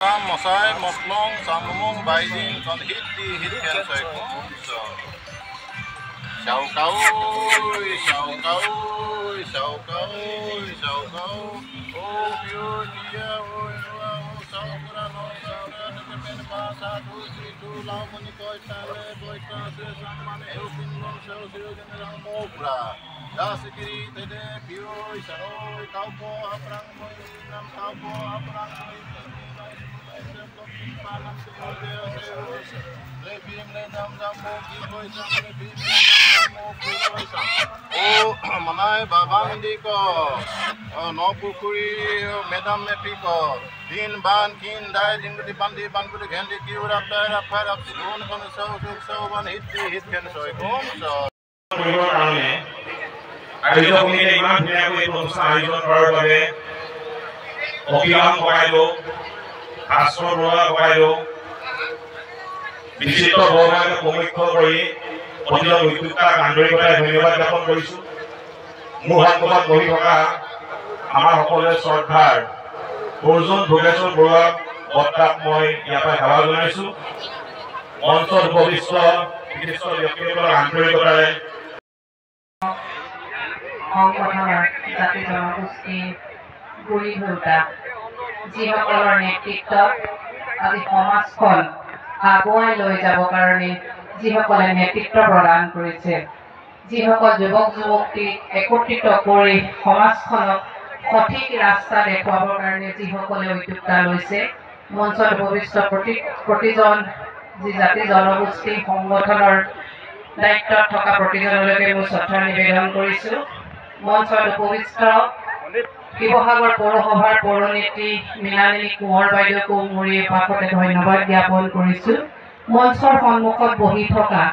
Motam, Mosai, Moslong, Samumong, Baidin, Kon Hiti, Hitken, Sao Cấu, Sao Cấu, Sao Cấu, Sao Cấu, Ô Piu Tia, Ôi Sao Kurano, Sao Ra, Nakamen Basa, Tu Si Tu Lao Mani Koi Tale, Boy Ta Se Samane, Elpin Long Sao Siu General Mopra, Dasikiri Tede, Piu, Sao, Kaupo, Aprang Moi, Nam Kaupo, Aprang Moi, Palam Se Lebim Le Nam Nam Mo Ki Koi Sam Lebim Oh, Manai Babandi ko, no Pukuri, Madam Mepico, Din Ban, Kin, Dai, Dingudi Bandi, Bangudi, Candy, Kura, Para, Spoon, so one hit can so it home. So I don't need a man to have it on size on her way. Okiam Guaido, Astro Guaido, Visito Boga, Comico Roy. Podium Wituka Android ধন্যবাদ জ্ঞাপন কৰিছো মুহাম্মদ বহি থকা আমাৰ সকলোৰে শ্ৰদ্ধাৰ অৰ্জুন ভোগেশ্বৰ বৰুৱা বক্তাক মই ইয়াতে সেৱা জনাইছো মঞ্চৰ উপবিষ্ট বিশিষ্ট ব্যক্তিসকলৰ আন্তৰিকতাৰে সংগঠনৰ জাতি জনগোষ্ঠী গঢ়ি উঠা যিসকলৰ নেতৃত্বত আজি সমাজখন আগুৱাই লৈ যাব কাৰণে যিসকলে নেতৃত্ব প্ৰদান কৰিছে যিসকল যুৱক যুৱতীক একত্ৰিত কৰি সমাজখনক সঠিক ৰাস্তা দেখুৱাবৰ কাৰণে যিসকলে উদ্যোগতা লৈছে মঞ্চত উপবিষ্ট প্ৰতিজন যি জাতি জনগোষ্ঠী সংগঠনৰ দায়িত্বত থকা প্ৰতিজনলৈকে মই শ্ৰদ্ধা নিবেদন কৰিছোঁ মঞ্চত উপবিষ্ট শিৱসাগৰ পৌৰসভাৰ পৌৰনেত্ৰী মীনালিনী কোঁৱৰ বাইদেউকো মোৰ এই পাছতে ধন্যবাদ জ্ঞাপন কৰিছোঁ মঞ্চৰ সন্মুখত বহি থকা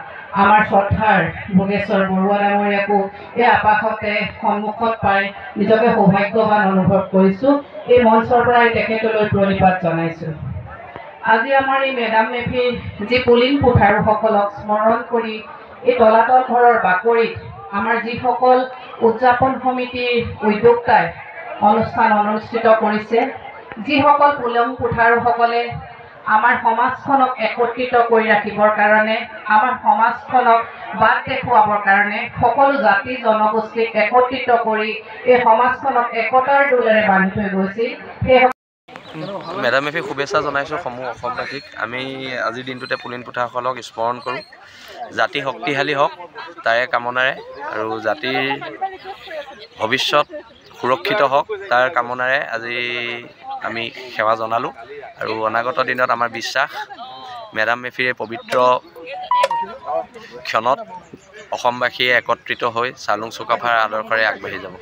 আমাৰ শ্ৰদ্ধাৰ ভোগেশ্বৰ বৰুৱা ডাঙৰীয়াকো এই আপাসতে সন্মুখত পাই নিজকে সৌভাগ্যৱান অনুভৱ কৰিছোঁ এই মঞ্চৰ পৰাই তেখেতলৈ প্ৰণিপাত জনাইছোঁ আজি আমাৰ এই মেডাম মেফিৰ যি পুলিং পুঠাৰুসকলক স্মৰণ কৰি এই তলাতল ঘৰৰ বাকৰিত আমাৰ যিসকল উদযাপন সমিতিৰ উদ্যোক্তাই অনুষ্ঠান অনুষ্ঠিত কৰিছে যিসকল পুলিং পুঠাৰুসকলে আমাৰ সমাজখনক একত্ৰিত কৰি ৰাখিবৰ কাৰণে আমাৰ সমাজখনক বাট দেখুৱাবৰ কাৰণে সকলো জাতি জনগোষ্ঠীক একত্ৰিত কৰি এই সমাজখনক একতাৰ ডোলেৰে বান্ধি থৈ গৈছিল মেডাম মেফি শুভেচ্ছা জনাইছোঁ সমূহ অসমবাসীক আমি আজিৰ দিনটোতে পুলিন পুঠাসকলক স্মৰণ কৰোঁ জাতি শক্তিশালী হওক তাৰে কামনাৰে আৰু জাতিৰ ভৱিষ্যত সুৰক্ষিত হওক তাৰ কামনাৰে আজি আমি সেৱা জনালোঁ আৰু অনাগত দিনত আমাৰ বিশ্বাস মেডাম মেফিৰ পবিত্ৰ ক্ষণত অসমবাসীয়ে একত্ৰিত হৈ চালুং চুকাফাৰ আদৰ্শৰে আগবাঢ়ি যাব।